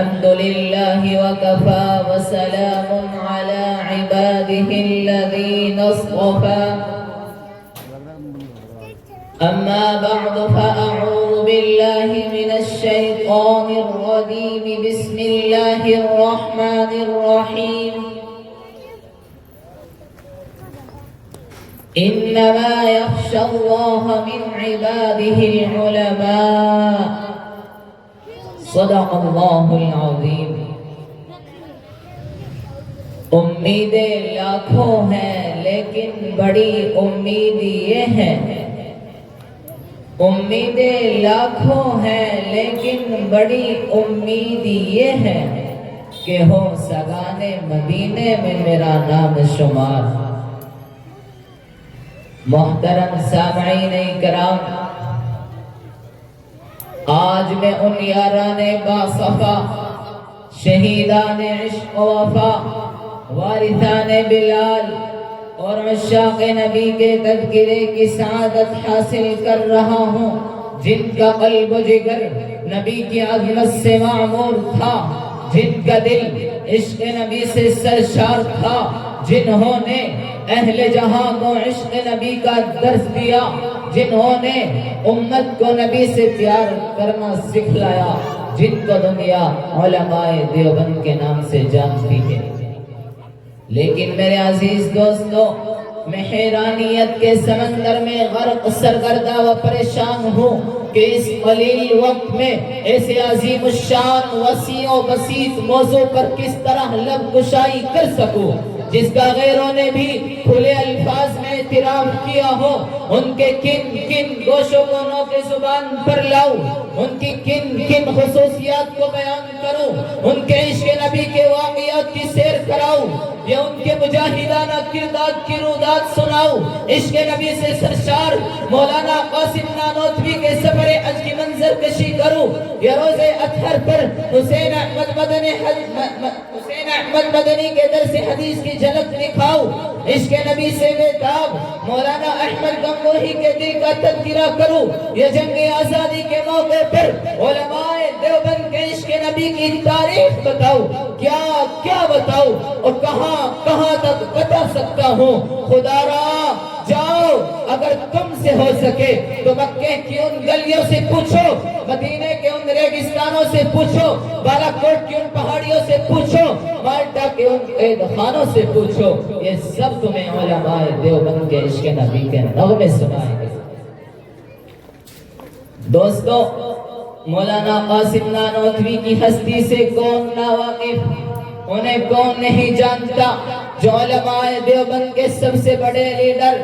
الحمد لله وكفى وسلام على عباده الذين اصطفى أما بعد فأعوذ بالله من الشيطان الرجيم بسم الله الرحمن الرحيم إنما يخشى الله من عباده العلماء صدق اللہ العظیم۔ امیدیں لاکھوں ہیں لیکن بڑی امید یہ ہے، امیدیں لاکھوں ہیں لیکن بڑی امید یہ ہے کہ ہو سگانے مدینے میں میرا نام شمار۔ محترم سامعین اکرام، آج میں ان یاران باصفا، شہیدان عشق و وفا، وارثان بلال اور عشاق نبی کے تذکرے کی سعادت حاصل کر رہا ہوں، جن کا قلب و جگر نبی کی عظمت سے معمور تھا، جن کا دل عشق نبی سے سرشار تھا، جنہوں نے اہل جہاں کو عشق نبی کا درس دیا، جنہوں نے امت کو نبی سے پیار کرنا سکھلایا، جن کو دنیا علماء دیوبند کے نام سے جانتی ہے۔ لیکن میرے عزیز دوستو، میں حیرانیت کے سمندر میں غرق سرگردہ و پریشان ہوں کہ اس قلیل وقت میں ایسے عظیم الشان وسیع و بسیط موضوع پر کس طرح لب گشائی کر سکوں جس کا غیروں نے بھی کھلے الفاظ میں اعتراف کیا ہو۔ ان کے کن کن گوش و گونوں کے زبان پر لاؤں، ان کی کن کن خصوصیات کو بیان کروں، ان کے عشق نبی کے واقعات کی سیر کراؤں یا ان کے مجاہدانہ کردار کی رودات سناؤں۔ عشق نبی سے سرشار مولانا قاسم نانوتوی کے سفر حج کی منظر کشی کروں یا روز اطہر پر حسین احمد مدنی کے درس حدیث کی جھلک دکھاؤں۔ عشق نبی سے بےتاب مولانا احمد گنگوہی کے دل کا تذکرہ کروں یا جنگ آزادی کے موقع پر علماء دیوبند کے عشق نبی کی تاریخ بتاؤں۔ کیا کیا بتاؤں اور کہاں کہاں تک بتا سکتا ہوں۔ خدا را جاؤ، اگر تم سے ہو سکے تو مکے کی ان گلیوں سے پوچھو، مدینے کے ان ریگستانوں سے پوچھو، بالا کوٹ کی ان پہاڑیوں سے پوچھو، مالٹا کے ان قید خانوں سے پوچھو، یہ سب تمہیں علماء دیوبند کے عشق نبی کے نغمے سنائیں گے۔ دوستو، مولانا قاسم نانوتوی کی ہستی سے کون ناواقف، انہیں کون نہیں جانتا، جو علماء دیوبند کے سب سے بڑے لیڈر،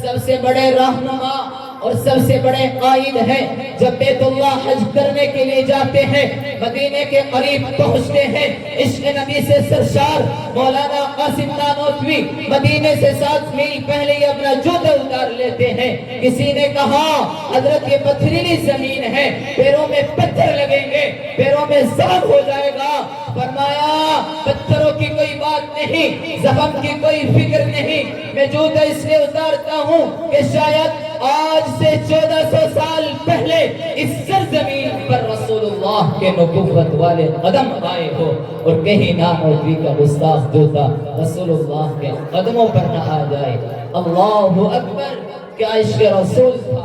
سب سے بڑے رہنما اور سب سے بڑے قائد ہیں۔ جب بیت اللہ حج کرنے کے لیے جاتے ہیں، مدینے کے قریب پہنچتے ہیں، عشق نبی سے سرشار مولانا قاسم نانوتوی مدینے سے 7 میل پہلے ہی اپنا جوتا اتار لیتے ہیں۔ کسی نے کہا حضرت یہ پتھریلی زمین ہے، پیروں میں پتھر لگیں گے، پیروں میں زخم ہو جائے گا۔ فرمایا پتھروں کی کوئی بات نہیں، زخم کی کوئی فکر نہیں، میں جوتا اس لیے اتارتا ہوں کہ شاید آج سے 1400 سال پہلے اس سرزمین پر رسول اللہ کے نبوت والے قدم آئے ہو اور کہیں نانوتوی کا گستاخ جوتا رسول اللہ کے قدموں پر نہ آ جائے۔ اللہ اکبر، کیا عشق رسول تھا۔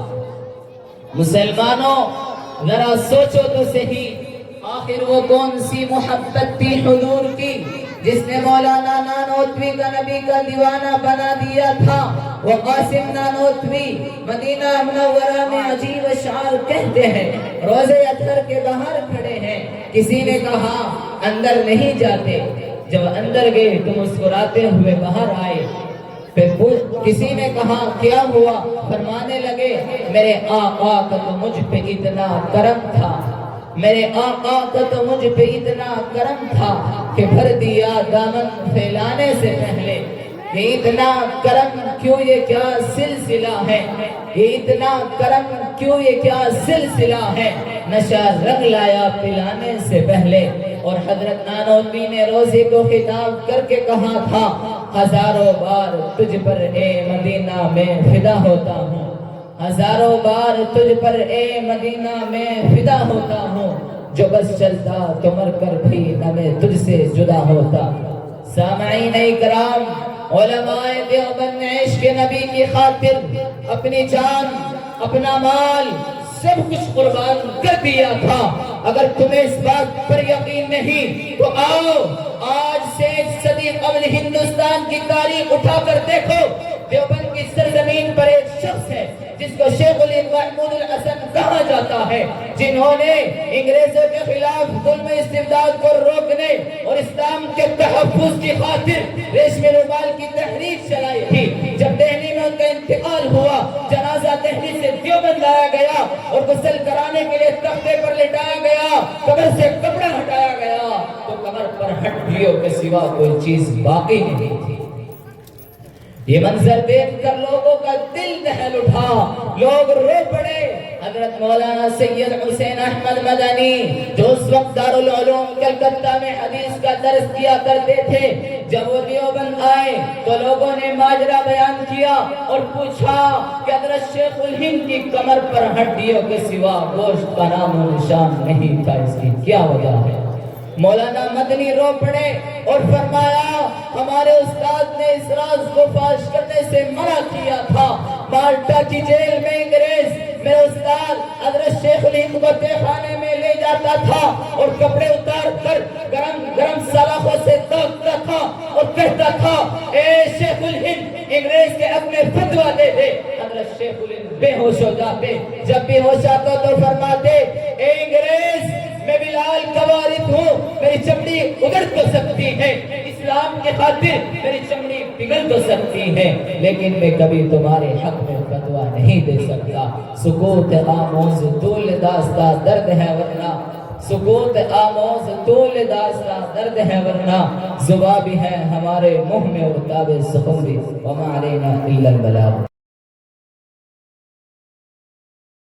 مسلمانوں، ذرا سوچو تو صحیح، آخر وہ کون سی محبت تھی حضور کی جس نے مولانا نانوتوی کا نبی کا دیوانہ بنا دیا تھا۔ وہ قاسم نانوتوی مدینہ منورہ میں عجیب اشعار کہتے ہیں، روزے اطہر کے باہر کھڑے ہیں، کسی نے کہا اندر نہیں جاتے، جب اندر گئے تو مسکراتے ہوئے باہر آئے۔ پھر کسی نے کہا کیا ہوا، فرمانے لگے میرے آقا کا تو مجھ پہ اتنا کرم تھا، میرے آقا کا تو مجھ پہ اتنا کرم تھا کہ بھر دیا دامن پھیلانے سے پہلے۔ یہ اتنا کرم کیوں، یہ کیا سلسلہ ہے، یہ اتنا کرم کیوں، یہ کیا سلسلہ ہے، نشہ رنگ لایا پلانے سے پہلے۔ اور حضرت نانوتوی نے روزے کو خطاب کر کے کہا تھا، ہزاروں بار تجھ پر اے مدینہ میں فدا ہوتا ہوں، ہزاروں بار تجھ پر اے مدینہ میں فدا ہوتا ہوں، جو بس چلتا تو مر کر بھی نہ میں تجھ سے جدا ہوتا۔ سامعین اکرام، علماء دیوبند نے عشق نبی کی خاطر اپنی جان، اپنا مال، سب کچھ قربان کر دیا تھا۔ اگر تمہیں اس بات پر یقین نہیں تو آؤ آج سے ایک صدی قبل ہندوستان کی تاریخ اٹھا کر دیکھو۔ دیوبند کی سرزمین پر ایک شخص ہے جس کو شیخ الہند محمود الحسن کہا جاتا ہے، جنہوں نے انگریزوں کے خلاف ظلم استبداد کو روکنے اور اسلام کے تحفظ کی خاطر ریشم رومال کی تحریک چلائی تھی۔ جب دہلی میں ان کا انتقال ہوا، جنازہ دہلی سے دیوبند لایا گیا اور غسل کرانے کے لیے تختے پر لٹایا گیا، قبر سے کپڑا ہٹایا گیا تو کمر پر ہڈیوں کے سوا کوئی چیز باقی نہیں تھی۔ یہ منظر دیکھ کر لوگوں کا دل دہل اٹھا، لوگ رو پڑے۔ حضرت مولانا سید حسین احمد مدنی جو اس وقت دارالعلوم کلکتہ میں حدیث کا درس کیا کرتے تھے، جب وہ دیوبند آئے تو لوگوں نے ماجرا بیان کیا اور پوچھا کہ حضرت شیخ الہند کی کمر پر ہڈیوں کے سوا گوشت کا نام و نشان نہیں تھا، اس کی کیا وجہ ہے؟ مولانا مدنی رو پڑے اور فرمایا ہمارے استاد نے اس راز کو فاش کرنے سے منع کیا تھا۔ مالٹا کی جیل میں انگریز میرے استاد حضرت شیخ الہند کو تہہ خانے میں لے جاتا تھا اور کپڑے اتار کر گرم گرم سلاخوں سے داغتا تھا اور کہتا تھا اے شیخ الہند انگریز کے حق میں فتویٰ دے دے۔ حضرت شیخ الہند بے ہوش ہو جاتے، جب بے ہوش آتا تو فرماتے اے انگریز میں بلال کا وارث ہوں، میری چمڑی اگڑ تو سکتی ہے، اسلام کے خاطر میری چمڑی پگھل تو سکتی ہے، لیکن میں کبھی تمہارے حق میں فتویٰ نہیں دے سکتا۔ سکوت آموز طول داستہ درد ہے ورنہ، سکوت آموز طول داستہ درد ہے ورنہ، زباں بھی ہے ہمارے منہ میں اور تاب سخن بھی، وما علینا الا البلاغ۔